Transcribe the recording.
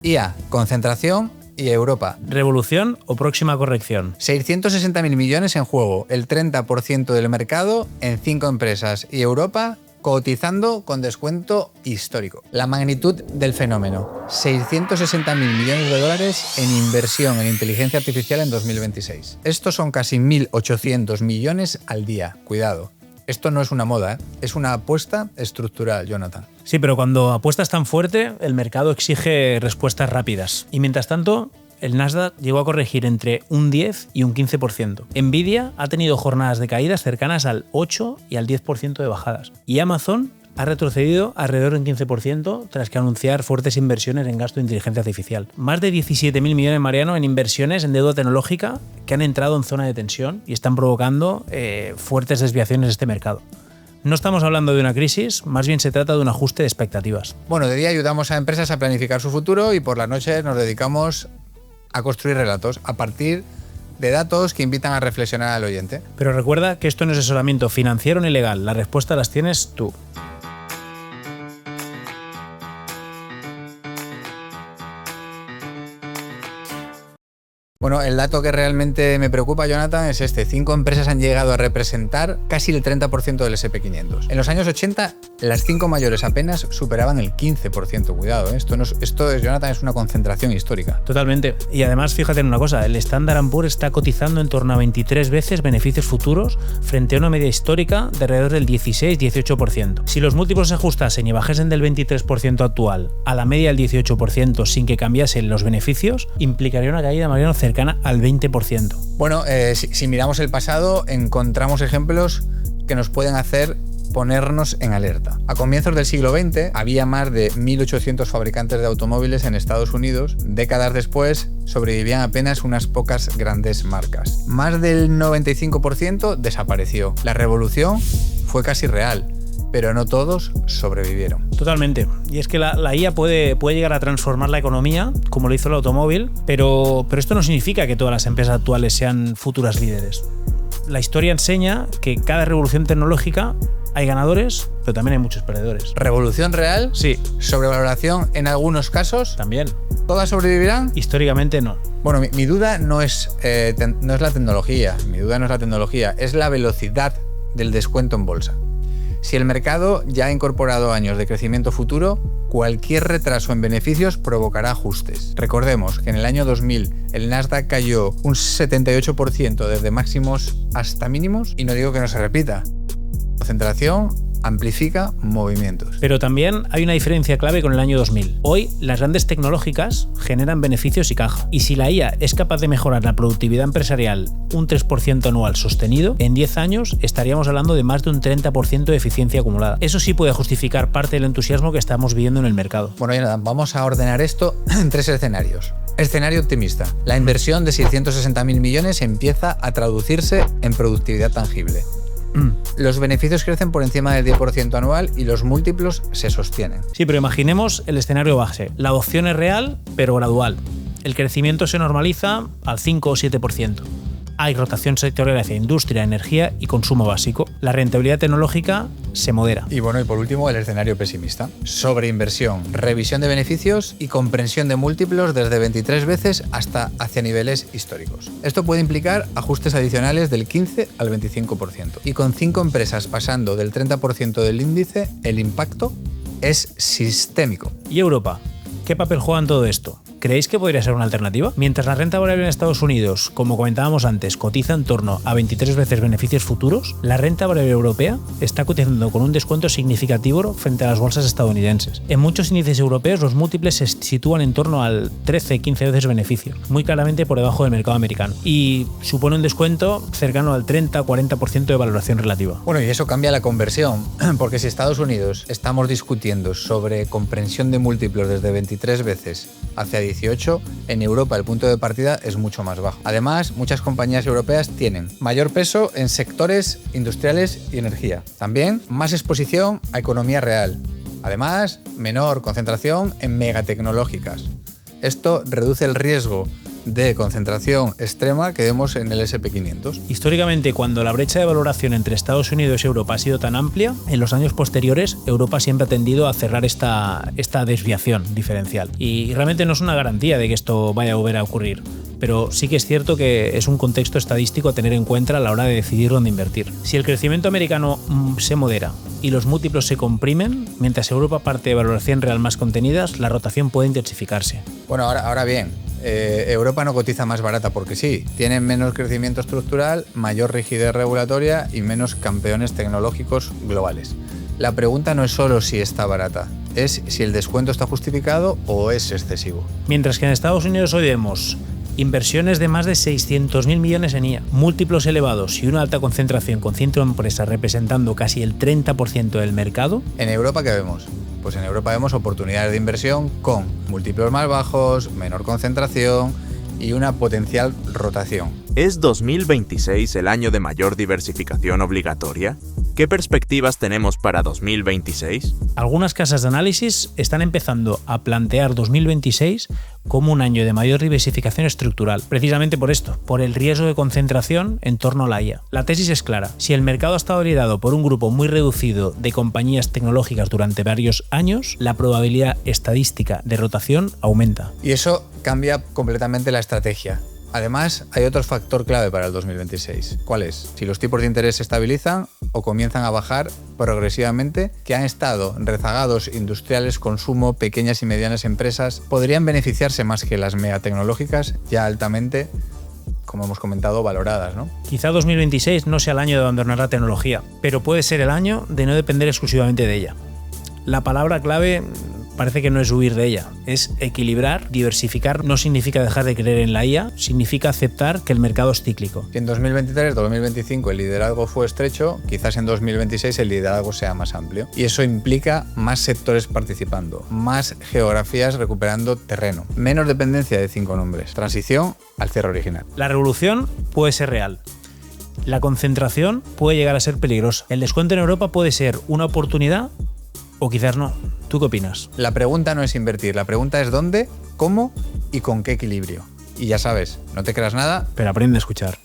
IA, concentración y Europa. ¿Revolución o próxima corrección? 660.000 millones en juego, el 30% del mercado en 5 empresas y Europa cotizando con descuento histórico. La magnitud del fenómeno, 660.000 millones de dólares en inversión en inteligencia artificial en 2026. Estos son casi 1.800 millones al día. Cuidado. Esto no es una moda, es una apuesta estructural, Jonathan. Sí, pero cuando apuestas tan fuerte, el mercado exige respuestas rápidas. Y mientras tanto, el Nasdaq llegó a corregir entre un 10 y un 15%. Nvidia ha tenido jornadas de caídas cercanas al 8 y al 10% de bajadas. Y Amazon ha retrocedido alrededor del 15% tras que anunciar fuertes inversiones en gasto de inteligencia artificial. Más de 17.000 millones, Mariano, en inversiones en deuda tecnológica que han entrado en zona de tensión y están provocando fuertes desviaciones de este mercado. No estamos hablando de una crisis, más bien se trata de un ajuste de expectativas. Bueno, de día ayudamos a empresas a planificar su futuro y por la noche nos dedicamos a construir relatos a partir de datos que invitan a reflexionar al oyente. Pero recuerda que esto no es asesoramiento financiero ni legal, la respuesta las tienes tú. Bueno, el dato que realmente me preocupa, Jonathan, es este. 5 empresas han llegado a representar casi el 30% del S&P 500. En los años 80, las 5 mayores apenas superaban el 15%. Cuidado, ¿eh? Esto es, Jonathan, es una concentración histórica. Totalmente. Y además, fíjate en una cosa, el Standard & Poor's está cotizando en torno a 23 veces beneficios futuros frente a una media histórica de alrededor del 16-18%. Si los múltiplos se ajustasen y bajesen del 23% actual a la media del 18% sin que cambiasen los beneficios, implicaría una caída, Mariano, cercana al 20%. Bueno, si miramos el pasado, encontramos ejemplos que nos pueden hacer ponernos en alerta. A comienzos del siglo XX había más de 1.800 fabricantes de automóviles en Estados Unidos. Décadas después sobrevivían apenas unas pocas grandes marcas. Más del 95% desapareció. La revolución fue casi real, pero no todos sobrevivieron. Totalmente. Y es que la IA puede llegar a transformar la economía, como lo hizo el automóvil, pero esto no significa que todas las empresas actuales sean futuras líderes. La historia enseña que cada revolución tecnológica hay ganadores, pero también hay muchos perdedores. ¿Revolución real? Sí. ¿Sobrevaloración en algunos casos? También. ¿Todas sobrevivirán? Históricamente no. Bueno, mi duda no es la tecnología. Mi duda no es la tecnología, es la velocidad del descuento en bolsa. Si el mercado ya ha incorporado años de crecimiento futuro, cualquier retraso en beneficios provocará ajustes. Recordemos que en el año 2000 el Nasdaq cayó un 78% desde máximos hasta mínimos y no digo que no se repita. Concentración amplifica movimientos. Pero también hay una diferencia clave con el año 2000. Hoy, las grandes tecnológicas generan beneficios y caja. Y si la IA es capaz de mejorar la productividad empresarial un 3% anual sostenido, en 10 años estaríamos hablando de más de un 30% de eficiencia acumulada. Eso sí puede justificar parte del entusiasmo que estamos viviendo en el mercado. Bueno, Jonathan, vamos a ordenar esto en 3 escenarios. Escenario optimista. La inversión de 660.000 millones empieza a traducirse en productividad tangible. Los beneficios crecen por encima del 10% anual y los múltiplos se sostienen. Sí, pero imaginemos el escenario base. La adopción es real, pero gradual. El crecimiento se normaliza al 5 o 7%. Hay rotación sectorial hacia industria, energía y consumo básico. La rentabilidad tecnológica se modera. Y bueno, y por último, el escenario pesimista. Sobreinversión, revisión de beneficios y comprensión de múltiplos desde 23 veces hasta hacia niveles históricos. Esto puede implicar ajustes adicionales del 15 al 25%. Y con 5 empresas pasando del 30% del índice, el impacto es sistémico. ¿Y Europa? ¿Qué papel juega en todo esto? ¿Creéis que podría ser una alternativa? Mientras la renta variable en Estados Unidos, como comentábamos antes, cotiza en torno a 23 veces beneficios futuros, la renta variable europea está cotizando con un descuento significativo frente a las bolsas estadounidenses. En muchos índices europeos los múltiples se sitúan en torno al 13-15 veces beneficio, muy claramente por debajo del mercado americano, y supone un descuento cercano al 30-40% de valoración relativa. Bueno, y eso cambia la conversión, porque si Estados Unidos estamos discutiendo sobre comprensión de múltiplos desde 23 veces hacia 18, en Europa el punto de partida es mucho más bajo. Además, muchas compañías europeas tienen mayor peso en sectores industriales y energía. También más exposición a economía real. Además, menor concentración en megatecnológicas. Esto reduce el riesgo de concentración extrema que vemos en el S&P 500. Históricamente, cuando la brecha de valoración entre Estados Unidos y Europa ha sido tan amplia, en los años posteriores Europa siempre ha tendido a cerrar esta desviación diferencial. Y realmente no es una garantía de que esto vaya a volver a ocurrir, pero sí que es cierto que es un contexto estadístico a tener en cuenta a la hora de decidir dónde invertir. Si el crecimiento americano se modera y los múltiplos se comprimen, mientras Europa parte de valoración real más contenidas, la rotación puede intensificarse. Bueno, ahora bien, Europa no cotiza más barata porque sí. Tiene menos crecimiento estructural, mayor rigidez regulatoria y menos campeones tecnológicos globales. La pregunta no es solo si está barata, es si el descuento está justificado o es excesivo. Mientras que en Estados Unidos hoy vemos inversiones de más de 600.000 millones en IA, múltiplos elevados y una alta concentración con 100 empresas representando casi el 30% del mercado. ¿En Europa qué vemos? Pues en Europa vemos oportunidades de inversión con múltiplos más bajos, menor concentración y una potencial rotación. ¿Es 2026 el año de mayor diversificación obligatoria? ¿Qué perspectivas tenemos para 2026? Algunas casas de análisis están empezando a plantear 2026 como un año de mayor diversificación estructural, precisamente por esto, por el riesgo de concentración en torno a la IA. La tesis es clara: si el mercado ha estado liderado por un grupo muy reducido de compañías tecnológicas durante varios años, la probabilidad estadística de rotación aumenta. Y eso cambia completamente la estrategia. Además, hay otro factor clave para el 2026. ¿Cuál es? Si los tipos de interés se estabilizan o comienzan a bajar progresivamente, que han estado rezagados industriales, consumo, pequeñas y medianas empresas, podrían beneficiarse más que las megatecnológicas ya altamente, como hemos comentado, valoradas, ¿no? Quizá 2026 no sea el año de abandonar la tecnología, pero puede ser el año de no depender exclusivamente de ella. La palabra clave parece que no es huir de ella, es equilibrar. Diversificar no significa dejar de creer en la IA, significa aceptar que el mercado es cíclico. Si en 2023 o 2025 el liderazgo fue estrecho, quizás en 2026 el liderazgo sea más amplio. Y eso implica más sectores participando, más geografías recuperando terreno, menos dependencia de 5 nombres, transición al cierre original. La revolución puede ser real. La concentración puede llegar a ser peligrosa. El descuento en Europa puede ser una oportunidad o quizás no. ¿Tú qué opinas? La pregunta no es invertir, la pregunta es dónde, cómo y con qué equilibrio. Y ya sabes, no te creas nada, pero aprende a escuchar.